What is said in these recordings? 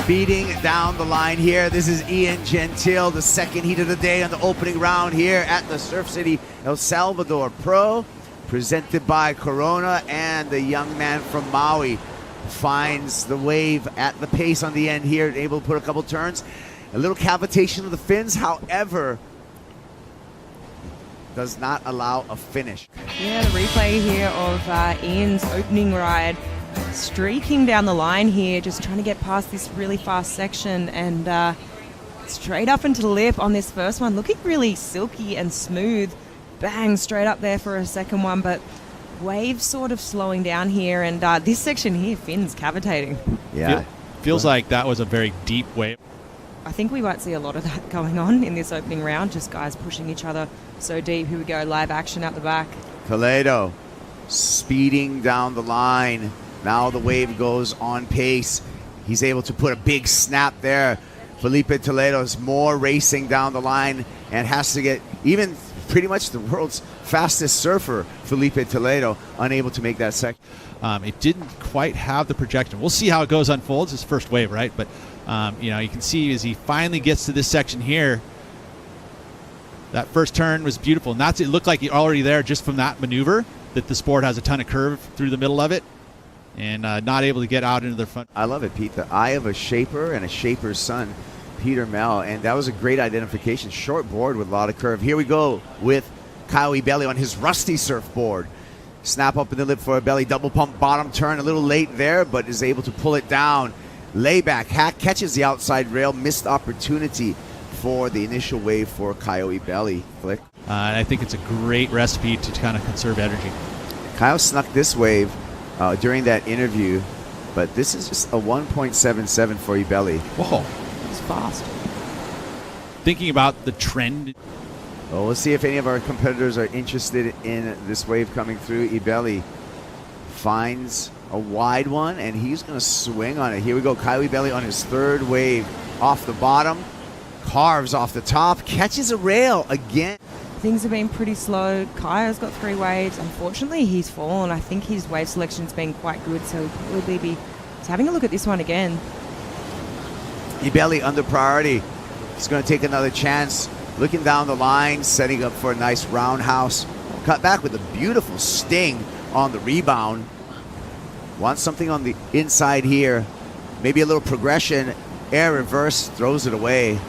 Speeding down the line here. This is Ian Gentil, the second heat of the day on the opening round here at the Surf City El Salvador Pro, presented by Corona, and the young man from Maui finds the wave at the pace on the end here, able to put a couple turns. A little cavitation of the fins, however, does not allow a finish. Yeah, the replay here of Ian's opening ride, streaking down the line here, just trying to get past this really fast section, and straight up into the lip on this first one, looking really silky and smooth. Bang, straight up there for a second one, but wave sort of slowing down here, and this section here, fins cavitating. Yeah. Feels like that was a very deep wave. I think we won't see a lot of that going on in this opening round, just guys pushing each other so deep. Here we go, live action out the back. Toledo speeding down the line. Now the wave goes on pace. He's able to put a big snap there. Filipe Toledo is more racing down the line and has to get even pretty much the world's fastest surfer, Filipe Toledo, unable to make that section. It didn't quite have the projection. We'll see how it goes unfolds. His first wave, right? But you know, you can see as he finally gets to this section here, that first turn was beautiful, and it looked like he already there just from that maneuver, that the sport has a ton of curve through the middle of it, and not able to get out into the front. I love it, Pete. The eye of a shaper and a shaper's son, Peter Mel, and that was a great identification. Short board with a lot of curve. Here we go with Caio Ibelli on his rusty surfboard. Snap up in the lip for a belly, double pump bottom turn, a little late there, but is able to pull it down. Layback hack, catches the outside rail, missed opportunity for the initial wave for Caio Ibelli. Flick. I think it's a great recipe to kind of conserve energy. Caio snuck this wave during that interview, but this is just a 1.77 for Ibelli. Whoa. It's fast. Thinking about the trend. Well, we'll see if any of our competitors are interested in this wave coming through. Ibelli finds a wide one, and he's going to swing on it. Here we go. Caio Ibelli on his third wave off the bottom. Carves off the top. Catches a rail again. Things have been pretty slow. Caio's got 3 waves. Unfortunately, he's fallen. I think his wave selection's been quite good, so he'll probably be having a look at this one again. Ibelli under priority. He's going to take another chance. Looking down the line, setting up for a nice roundhouse. Cut back with a beautiful sting on the rebound. Wants something on the inside here. Maybe a little progression. Air reverse, throws it away.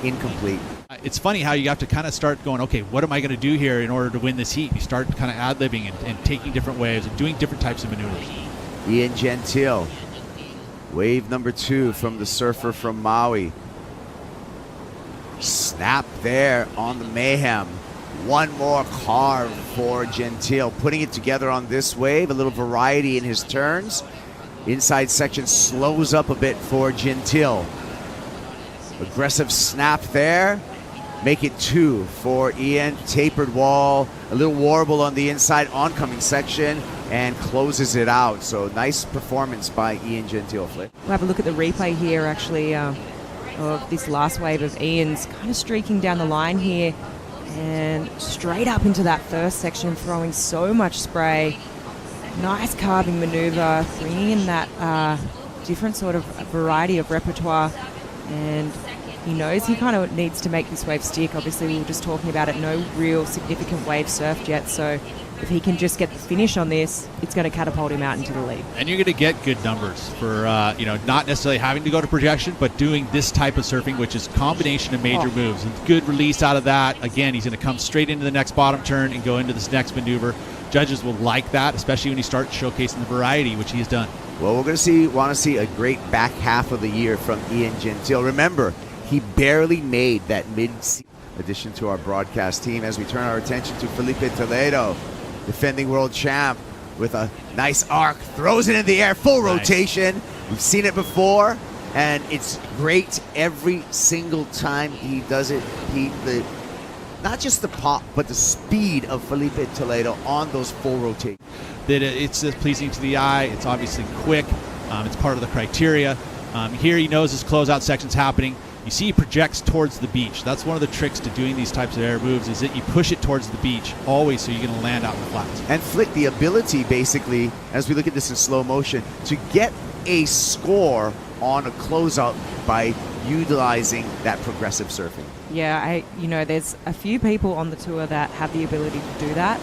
Incomplete. It's funny how you have to kind of start going, okay, what am I going to do here in order to win this heat? You start kind of ad-libbing and taking different waves and doing different types of maneuvers. Ian Gentil. Wave number 2 from the surfer from Maui. Snap there on the Mayhem. One more carve for Gentil. Putting it together on this wave. A little variety in his turns. Inside section slows up a bit for Gentil. Aggressive snap there. Make it 2 for Ian. Tapered wall. A little warble on the inside oncoming section. And closes it out. So nice performance by Ian Gentil. Flick. We'll have a look at the replay here, actually, of this last wave of Ian's. Kind of streaking down the line here. And straight up into that first section, throwing so much spray. Nice carving maneuver, bringing in that different sort of variety of repertoire. And he knows he kind of needs to make this wave stick. Obviously, we were just talking about it. No real significant wave surfed yet. So if he can just get the finish on this, it's going to catapult him out into the lead. And you're going to get good numbers for, you know, not necessarily having to go to projection, but doing this type of surfing, which is a combination of major moves. And good release out of that. Again, he's going to come straight into the next bottom turn and go into this next maneuver. Judges will like that, especially when he starts showcasing the variety, which he has done. Well, we're going to want to see a great back half of the year from Ian Gentil. Remember, he barely made that mid-season addition to our broadcast team as we turn our attention to Filipe Toledo, defending world champ, with a nice arc, throws it in the air, full rotation. We've seen it before, and it's great every single time he does it. Not just the pop, but the speed of Filipe Toledo on those full rotations. That it's pleasing to the eye. It's obviously quick. It's part of the criteria. Here he knows his closeout section's happening. You see he projects towards the beach. That's one of the tricks to doing these types of air moves, is that you push it towards the beach always, so you're going to land out in the flats. And Flick, the ability basically, as we look at this in slow motion, to get a score on a closeout by utilizing that progressive surfing. Yeah, there's a few people on the tour that have the ability to do that.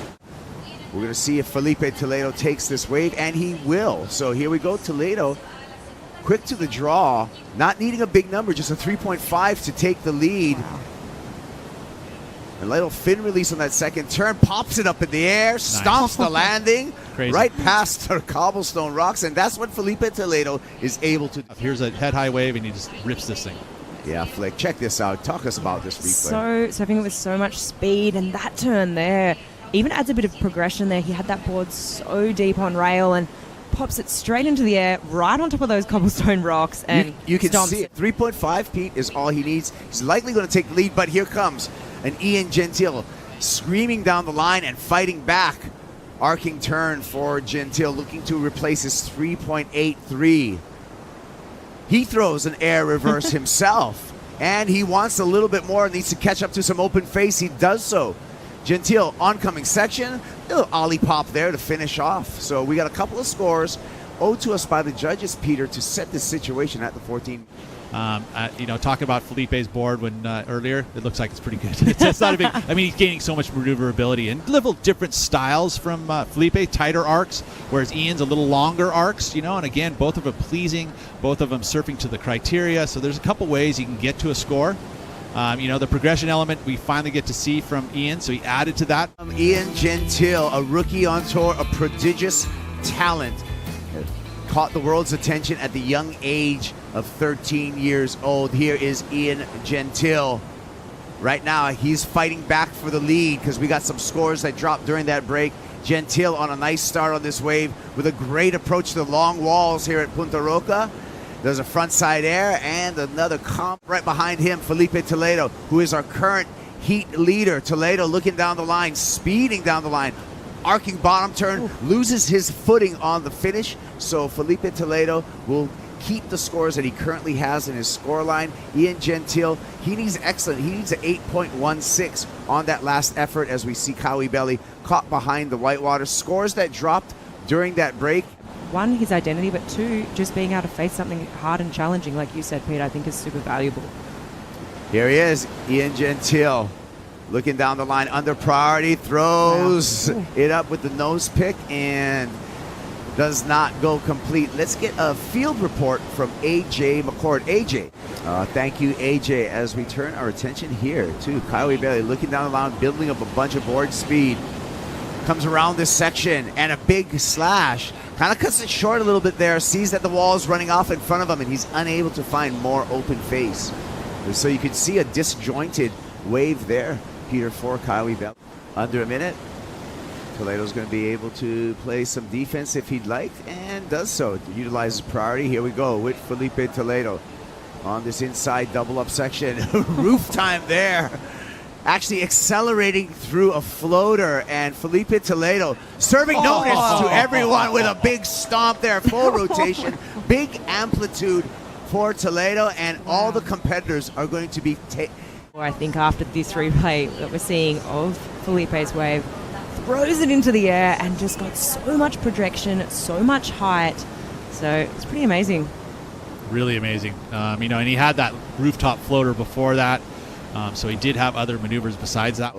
We're going to see if Filipe Toledo takes this wave, and he will. So here we go, Toledo, quick to the draw, not needing a big number, just a 3.5 to take the lead. Wow. A little fin release on that second turn, pops it up in the air, stomps the landing, right past the cobblestone rocks, and that's what Filipe Toledo is able to do. Here's a head-high wave, and he just rips this thing. Yeah, Flick, check this out. Talk us about this replay. Surfing it with so much speed, and that turn there even adds a bit of progression there. He had that board so deep on rail and pops it straight into the air, right on top of those cobblestone rocks, and you can see it. 3.5 Pete is all he needs. He's likely going to take the lead, but here comes an Ian Gentil screaming down the line and fighting back. Arcing turn for Gentil, looking to replace his 3.83. He throws an air reverse himself, and he wants a little bit more, needs to catch up to some open face. He does so. Gentil, oncoming section, little ollie pop there to finish off. So we got a couple of scores owed to us by the judges, Peter, to set this situation at the 14. Talking about Felipe's board earlier, it looks like it's pretty good. It's not a big. I mean, he's gaining so much maneuverability and little different styles from Filipe, tighter arcs, whereas Ian's a little longer arcs. And again, both of them pleasing, both of them surfing to the criteria. So there's a couple ways you can get to a score. The progression element we finally get to see from Ian, so he added to that. Ian Gentil, a rookie on tour, a prodigious talent, caught the world's attention at the young age of 13 years old. Here is Ian Gentil. Right now, he's fighting back for the lead because we got some scores that dropped during that break. Gentil on a nice start on this wave with a great approach to the long walls here at Punta Roca. There's a front side air and another comp right behind him, Filipe Toledo, who is our current heat leader. Toledo looking down the line, speeding down the line, arcing bottom turn, loses his footing on the finish. So Filipe Toledo will keep the scores that he currently has in his score line. Ian Gentil, he needs excellent. He needs an 8.16 on that last effort as we see Caio Ibelli caught behind the whitewater. Scores that dropped during that break. One, his identity, but two, just being able to face something hard and challenging, like you said, Pete, I think is super valuable. Here he is, Ian Gentil, looking down the line under priority, throws it up with the nose pick and does not go complete. Let's get a field report from AJ McCord. AJ, thank you, AJ, as we turn our attention here to Caio Ibelli, looking down the line, building up a bunch of board speed. Comes around this section and a big slash. Kind of cuts it short a little bit there, sees that the wall is running off in front of him, and he's unable to find more open face. So you can see a disjointed wave there, Peter, for Caio Ibelli. Under a minute. Toledo's going to be able to play some defense if he'd like, and does so. Utilizes priority. Here we go with Filipe Toledo on this inside double up section. Roof time there. Actually accelerating through a floater, and Filipe Toledo serving notice to everyone with a big stomp there. Full rotation, big amplitude for Toledo, and all the competitors are going to be I think after this replay that we're seeing of Felipe's wave, throws it into the air and just got so much projection, so much height. So it's pretty amazing. Really amazing. And he had that rooftop floater before that. So he did have other maneuvers besides that.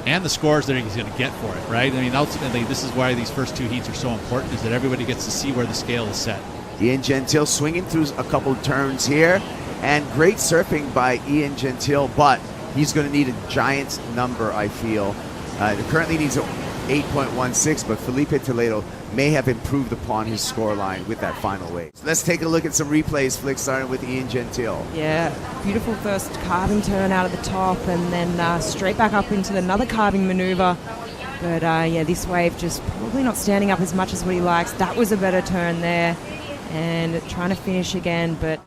And the scores that he's going to get for it, right? I mean, ultimately, this is why these first two heats are so important, is that everybody gets to see where the scale is set. Ian Gentil swinging through a couple of turns here. And great surfing by Ian Gentil, but he's going to need a giant number, I feel. Currently needs an 8.16, but Filipe Toledo may have improved upon his score line with that final wave. So let's take a look at some replays, Flick, starting with Ian Gentil. Yeah, beautiful first carving turn out of the top, and then straight back up into another carving maneuver. But this wave just probably not standing up as much as what he likes. That was a better turn there, and trying to finish again, but